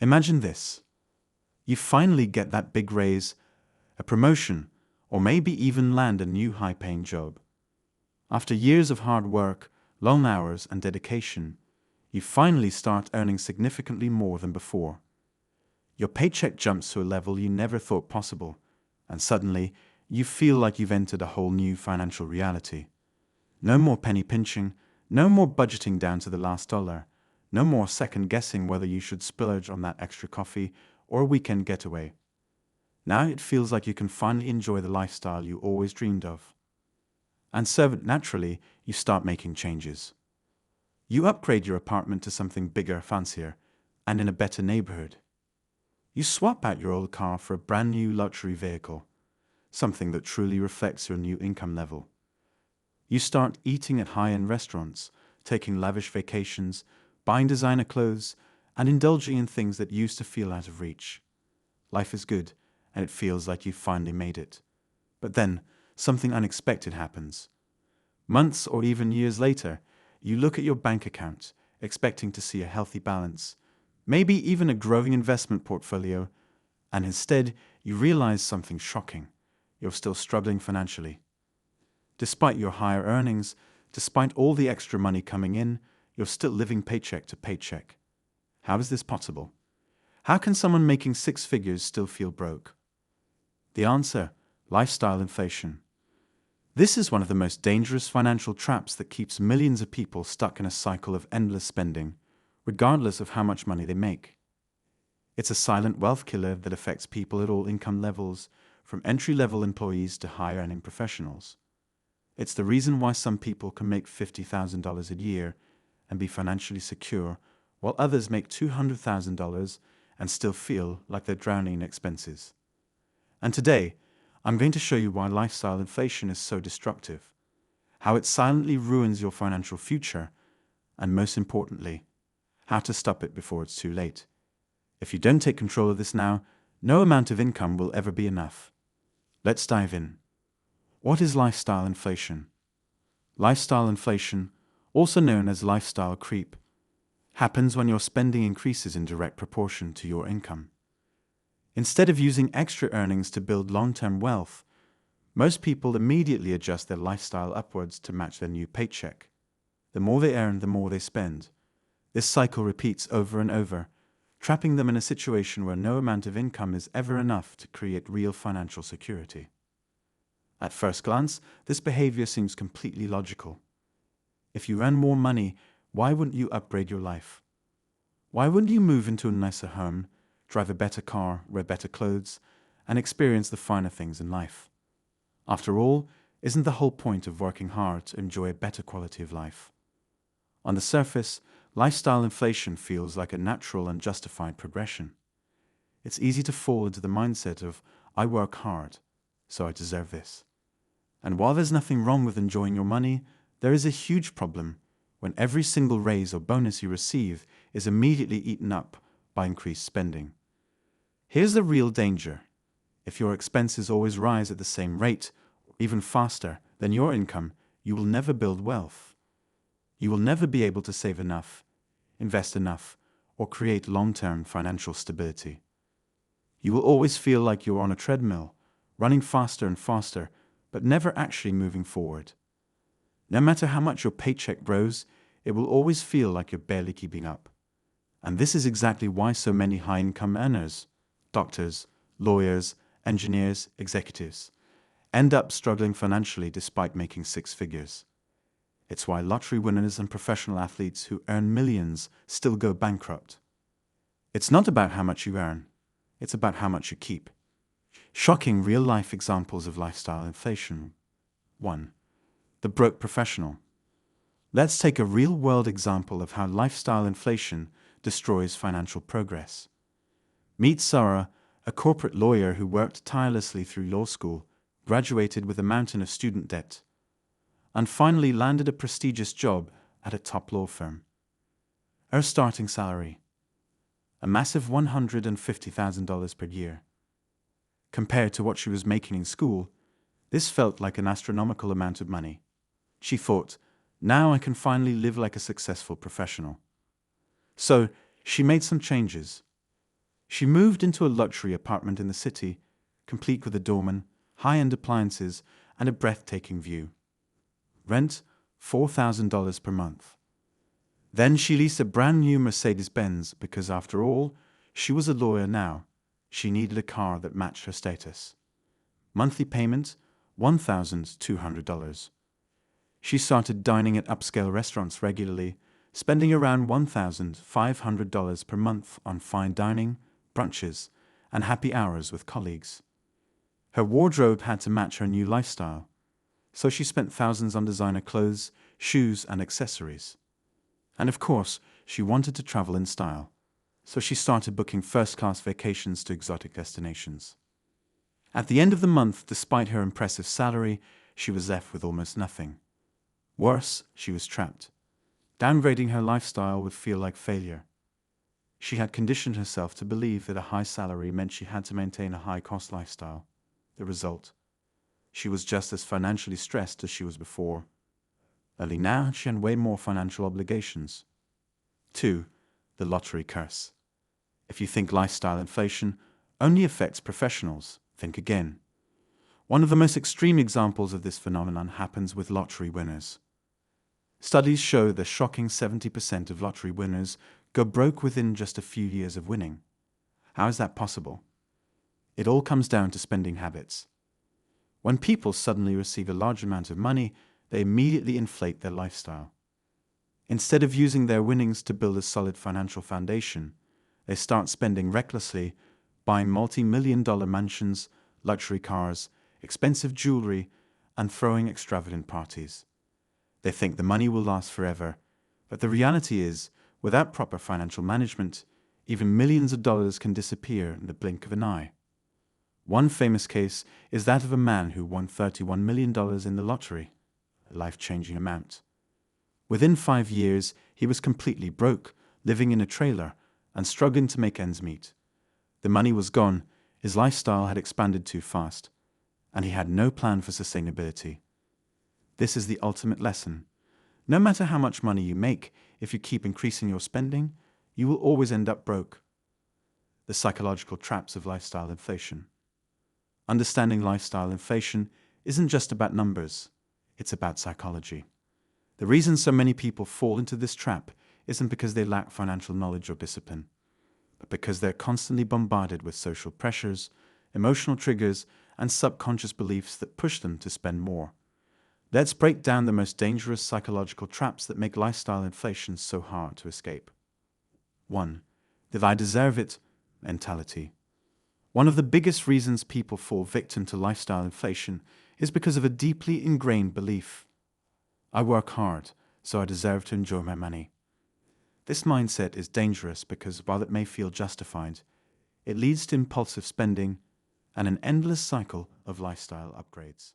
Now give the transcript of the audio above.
Imagine this. You finally get that big raise, a promotion, or maybe even land a new high-paying job. After years of hard work, long hours, and dedication, you finally start earning significantly more than before. Your paycheck jumps to a level you never thought possible, and suddenly you feel like you've entered a whole new financial reality. No more penny pinching, no more budgeting down to the last dollar, no more second guessing whether you should splurge on that extra coffee or a weekend getaway. Now it feels like you can finally enjoy the lifestyle you always dreamed of. And so naturally, you start making changes. You upgrade your apartment to something bigger, fancier, and in a better neighborhood. You swap out your old car for a brand new luxury vehicle, something that truly reflects your new income level. You start eating at high-end restaurants, taking lavish vacations, buying designer clothes, and indulging in things that used to feel out of reach. Life is good, and it feels like you've finally made it. But then, something unexpected happens. Months or even years later, you look at your bank account, expecting to see a healthy balance, maybe even a growing investment portfolio, and instead you realize something shocking. You're still struggling financially. Despite your higher earnings, despite all the extra money coming in, you're still living paycheck to paycheck. How is this possible? How can someone making six figures still feel broke? The answer: lifestyle inflation. This is one of the most dangerous financial traps that keeps millions of people stuck in a cycle of endless spending, regardless of how much money they make. It's a silent wealth killer that affects people at all income levels, from entry-level employees to higher-earning professionals. It's the reason why some people can make $50,000 a year and be financially secure, while others make $200,000 and still feel like they're drowning in expenses. And today, I'm going to show you why lifestyle inflation is so destructive, how it silently ruins your financial future, and most importantly, how to stop it before it's too late. If you don't take control of this now, no amount of income will ever be enough. Let's dive in. What is lifestyle inflation? Lifestyle inflation, also known as lifestyle creep, happens when your spending increases in direct proportion to your income. Instead of using extra earnings to build long-term wealth, most people immediately adjust their lifestyle upwards to match their new paycheck. The more they earn, the more they spend. This cycle repeats over and over, trapping them in a situation where no amount of income is ever enough to create real financial security. At first glance, this behavior seems completely logical. If you earn more money, why wouldn't you upgrade your life? Why wouldn't you move into a nicer home, drive a better car, wear better clothes, and experience the finer things in life? After all, isn't the whole point of working hard to enjoy a better quality of life? On the surface, lifestyle inflation feels like a natural and justified progression. It's easy to fall into the mindset of, I work hard, so I deserve this. And while there's nothing wrong with enjoying your money, there is a huge problem when every single raise or bonus you receive is immediately eaten up by increased spending. Here's the real danger. If your expenses always rise at the same rate, or even faster than your income, you will never build wealth. You will never be able to save enough, invest enough, or create long-term financial stability. You will always feel like you're on a treadmill, running faster and faster, but never actually moving forward. No matter how much your paycheck grows, it will always feel like you're barely keeping up. And this is exactly why so many high-income earners, doctors, lawyers, engineers, executives, end up struggling financially despite making six figures. It's why lottery winners and professional athletes who earn millions still go bankrupt. It's not about how much you earn, it's about how much you keep. Shocking real-life examples of lifestyle inflation. 1. The broke professional. Let's take a real-world example of how lifestyle inflation destroys financial progress. Meet Sarah, a corporate lawyer who worked tirelessly through law school, graduated with a mountain of student debt, and finally landed a prestigious job at a top law firm. Her starting salary: a massive $150,000 per year. Compared to what she was making in school, this felt like an astronomical amount of money. She thought, now I can finally live like a successful professional. So she made some changes. She moved into a luxury apartment in the city, complete with a doorman, high-end appliances, and a breathtaking view. Rent $4,000 per month. Then she leased a brand new Mercedes-Benz because, after all, she was a lawyer now. She needed a car that matched her status. Monthly payment $1,200. She started dining at upscale restaurants regularly, spending around $1,500 per month on fine dining, brunches, and happy hours with colleagues. Her wardrobe had to match her new lifestyle, so she spent thousands on designer clothes, shoes, and accessories. And of course, she wanted to travel in style, so she started booking first-class vacations to exotic destinations. At the end of the month, despite her impressive salary, she was left with almost nothing. Worse, she was trapped. Downgrading her lifestyle would feel like failure. She had conditioned herself to believe that a high salary meant she had to maintain a high-cost lifestyle. The result? She was just as financially stressed as she was before. Only now she had way more financial obligations. 2. The lottery curse. If you think lifestyle inflation only affects professionals, think again. One of the most extreme examples of this phenomenon happens with lottery winners. Studies show the shocking 70% of lottery winners go broke within just a few years of winning. How is that possible? It all comes down to spending habits. When people suddenly receive a large amount of money, they immediately inflate their lifestyle. Instead of using their winnings to build a solid financial foundation, they start spending recklessly, buying multi-million-dollar mansions, luxury cars, expensive jewelry, and throwing extravagant parties. They think the money will last forever, but the reality is, without proper financial management, even millions of dollars can disappear in the blink of an eye. One famous case is that of a man who won $31 million in the lottery, a life-changing amount. Within 5 years, he was completely broke, living in a trailer, and struggling to make ends meet. The money was gone, his lifestyle had expanded too fast, and he had no plan for sustainability. This is the ultimate lesson. No matter how much money you make, if you keep increasing your spending, you will always end up broke. The psychological traps of lifestyle inflation. Understanding lifestyle inflation isn't just about numbers, it's about psychology. The reason so many people fall into this trap isn't because they lack financial knowledge or discipline, but because they're constantly bombarded with social pressures, emotional triggers, and subconscious beliefs that push them to spend more. Let's break down the most dangerous psychological traps that make lifestyle inflation so hard to escape. 1. Did I deserve it? Mentality. One of the biggest reasons people fall victim to lifestyle inflation is because of a deeply ingrained belief. I work hard, so I deserve to enjoy my money. This mindset is dangerous because while it may feel justified, it leads to impulsive spending and an endless cycle of lifestyle upgrades.